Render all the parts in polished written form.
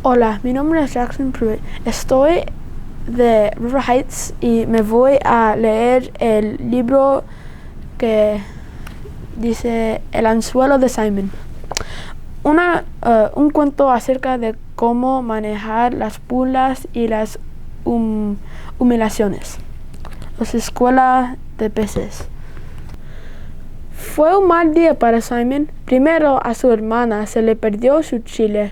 Hola, mi nombre es Jackson Pruitt. Estoy de River Heights y me voy a leer el libro que dice El anzuelo de Simon. Un cuento acerca de cómo manejar las burlas y las humillaciones. Las escuelas de peces. Fue un mal día para Simon. Primero a su hermana se le perdió su chicle.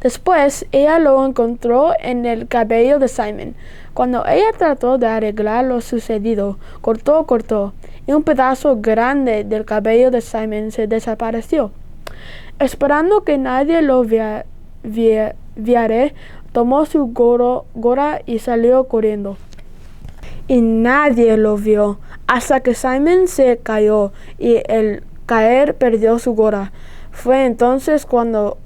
Después ella lo encontró en el cabello de Simon. Cuando ella trató de arreglar lo sucedido, cortó y un pedazo grande del cabello de Simon se desapareció. Esperando que nadie lo viera, tomó su gorra y salió corriendo. Y nadie lo vio hasta que Simon se cayó y al caer perdió su gorra. Fue entonces cuando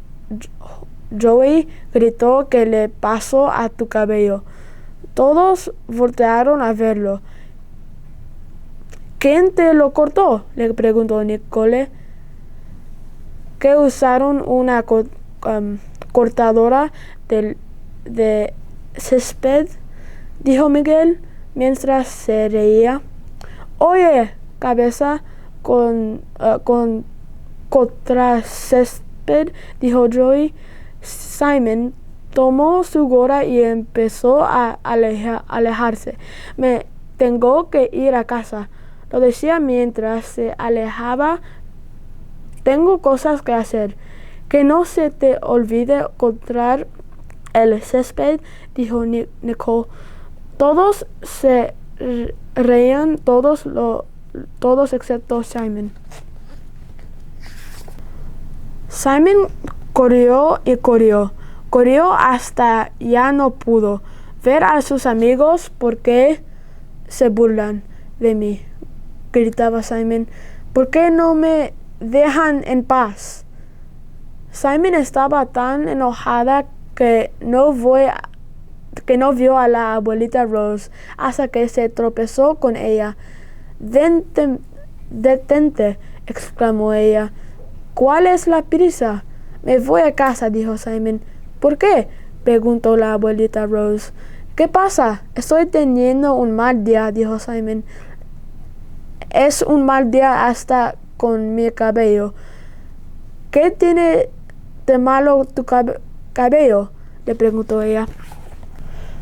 Joey gritó: ¿qué le pasó a tu cabello? Todos voltearon a verlo. ¿Quién te lo cortó?, le preguntó Nicole. ¿Que usaron una cortadora de césped?, dijo Miguel mientras se reía. Oye, cabeza con contracésped, dijo Joey. Simon tomó su gorra y empezó a alejarse. Me tengo que ir a casa, lo decía mientras se alejaba. Tengo cosas que hacer. Que no se te olvide cortar el césped, dijo Nicole. Todos se reían, todos excepto Simon. Simon corrió y corrió hasta ya no pudo ver a sus amigos. ¿Por qué se burlan de mí?, gritaba Simon. ¿Por qué no me dejan en paz? Simon estaba tan enojada que no vio a la abuelita Rose hasta que se tropezó con ella. Detente, exclamó ella. ¿Cuál es la prisa? Me voy a casa, dijo Simon. ¿Por qué?, preguntó la abuelita Rose. ¿Qué pasa? Estoy teniendo un mal día, dijo Simon. Es un mal día hasta con mi cabello. ¿Qué tiene de malo tu cabello?, le preguntó ella.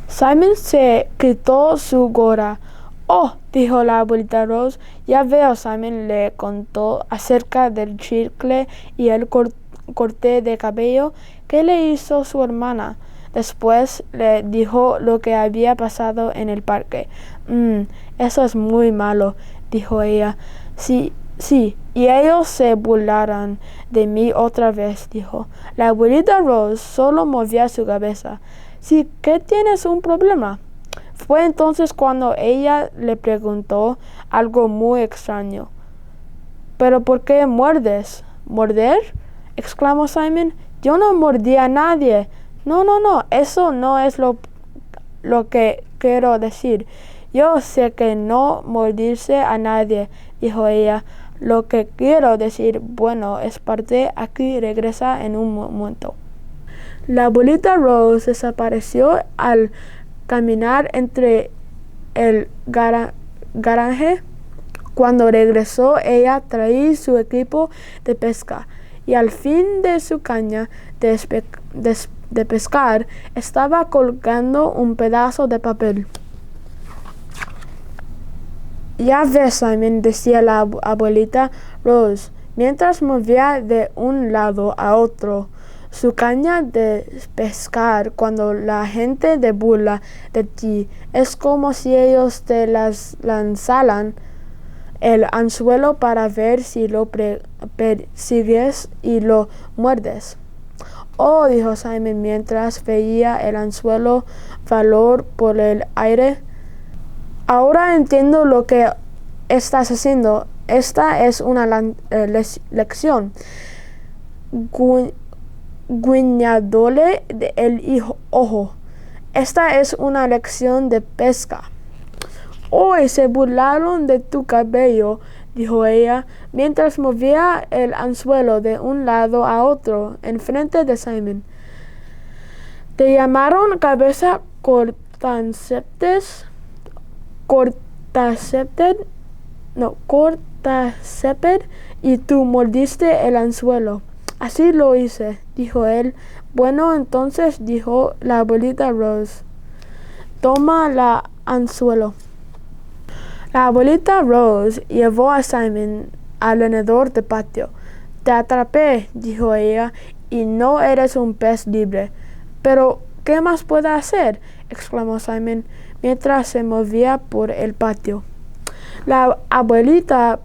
Simon se quitó su gorra. Oh, dijo la abuelita Rose. Ya veo. Simon le contó acerca del chicle y el corte de cabello que le hizo su hermana. Después le dijo lo que había pasado en el parque. Eso es muy malo, dijo ella. Sí, y ellos se burlarán de mí otra vez, dijo. La abuelita Rose solo movía su cabeza. Sí, ¿que tienes un problema? Fue entonces cuando ella le preguntó algo muy extraño. ¿Pero por qué muerdes? ¿Morder?, exclamó Simon. Yo no mordí a nadie. No, eso no es lo que quiero decir. Yo sé que no mordirse a nadie, dijo ella. Lo que quiero decir, bueno, es parte aquí, regresa en un momento. La abuelita Rose desapareció al caminar entre el garaje. Cuando regresó, ella traía su equipo de pesca y al fin de su caña de pescar estaba colgando un pedazo de papel. Ya ves, Simon, decía la abuelita Rose, mientras movía de un lado a otro su caña de pescar. Cuando la gente se burla de ti, es como si ellos te lanzaran el anzuelo para ver si lo persigues y lo muerdes. Oh, dijo Simon mientras veía el anzuelo volar por el aire. Ahora entiendo lo que estás haciendo. Esta es una lección. Guiñándole el ojo. Esta es una lección de pesca. Hoy se burlaron de tu cabello, dijo ella, mientras movía el anzuelo de un lado a otro en frente de Simon. Te llamaron cabeza cortacéped, cortacéped, y tú mordiste el anzuelo. Así lo hice, dijo él. Bueno, entonces, dijo la abuelita Rose, toma el anzuelo. La abuelita Rose llevó a Simon al alrededor del patio. Te atrapé, dijo ella, y no eres un pez libre. Pero, ¿qué más puedo hacer?, exclamó Simon mientras se movía por el patio. La abuelita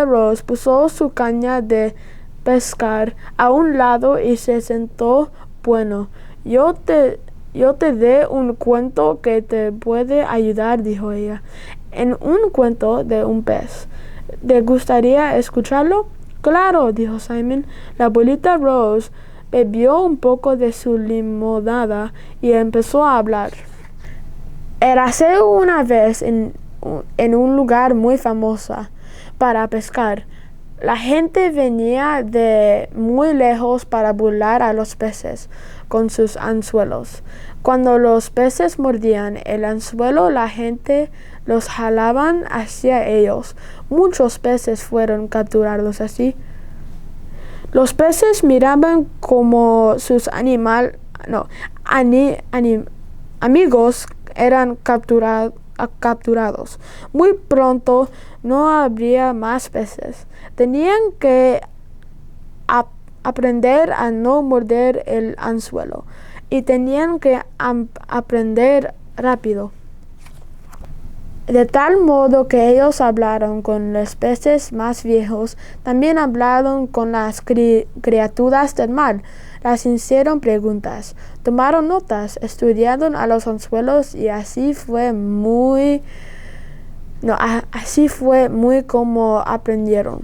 Rose puso su caña de pescar a un lado y se sentó. Bueno, yo te dé un cuento que te puede ayudar, dijo ella. En un cuento de un pez. ¿Te gustaría escucharlo? Claro, dijo Simon. La abuelita Rose bebió un poco de su limonada y empezó a hablar. Érase una vez en un lugar muy famoso para pescar. La gente venía de muy lejos para burlar a los peces con sus anzuelos. Cuando los peces mordían el anzuelo, la gente los jalaban hacia ellos. Muchos peces fueron capturados así. Los peces miraban como sus amigos eran capturados. Muy pronto no habría más peces. Tenían que aprender a no morder el anzuelo y tenían que aprender rápido. De tal modo que ellos hablaron con los peces más viejos, también hablaron con las criaturas del mar, las hicieron preguntas, tomaron notas, estudiaron a los anzuelos y así fue muy como aprendieron.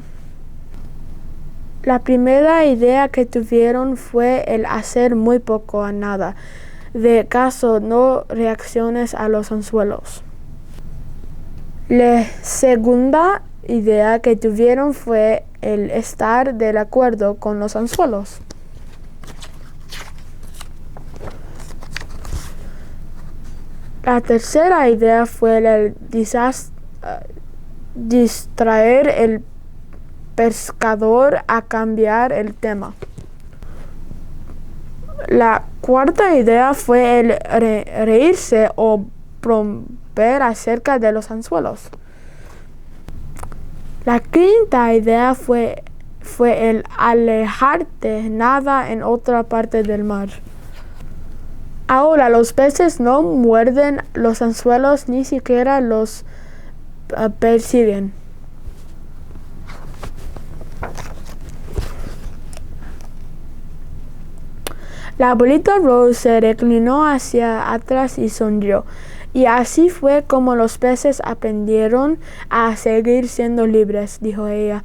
La primera idea que tuvieron fue el hacer muy poco o nada de caso, no reacciones a los anzuelos. La segunda idea que tuvieron fue el estar de acuerdo con los anzuelos. La tercera idea fue el distraer el pescador a cambiar el tema. La cuarta idea fue el reírse o bromear acerca de los anzuelos. La quinta idea fue el alejarte nada en otra parte del mar. Ahora los peces no muerden los anzuelos, ni siquiera los persiguen. La abuelita Rose se reclinó hacia atrás y sonrió. Y así fue como los peces aprendieron a seguir siendo libres, dijo ella.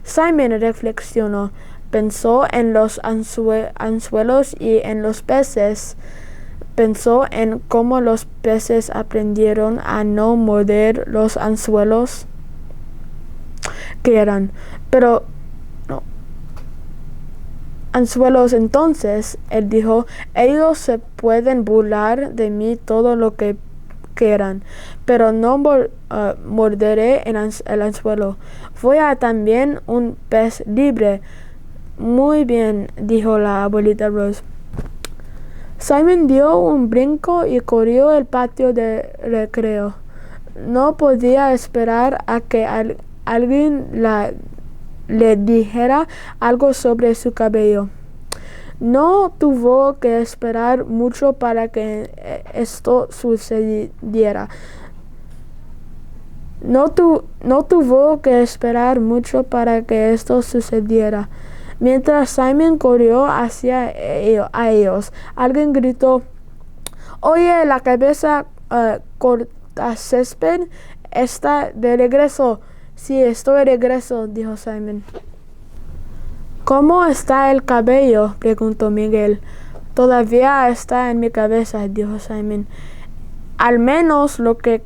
Simon reflexionó, pensó en los anzuelos y en los peces. Pensó en cómo los peces aprendieron a no morder los anzuelos que eran. Pero no. Anzuelos, entonces, él dijo, ellos se pueden burlar de mí todo lo que quieran, pero no morderé el anzuelo. Voy a también un pez libre. Muy bien, dijo la abuelita Rose. Simon dio un brinco y corrió el patio de recreo. No podía esperar a que alguien le dijera algo sobre su cabello. No tuvo que esperar mucho para que esto sucediera. No tuvo que esperar mucho para que esto sucediera. Mientras Simon corrió hacia ellos, alguien gritó, «Oye, la cabeza cortacésped está de regreso». «Sí, estoy de regreso», dijo Simon. «¿Cómo está el cabello?», preguntó Miguel. «Todavía está en mi cabeza», dijo Simon. «Al menos lo que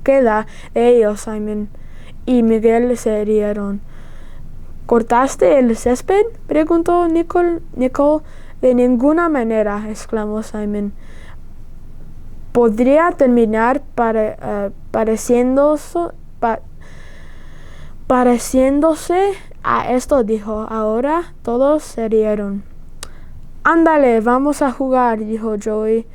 queda de ellos», Simon y Miguel se rieron. ¿Cortaste el césped?, preguntó Nicole. De ninguna manera, exclamó Simon. Podría terminar pareciéndose a esto, dijo. Ahora todos se rieron. Ándale, vamos a jugar, dijo Joey,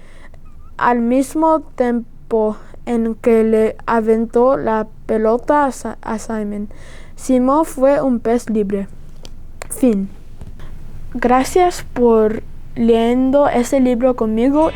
al mismo tiempo en que le aventó la pelota a Simon. Simon fue un pez libre. Fin. Gracias por leyendo este libro conmigo.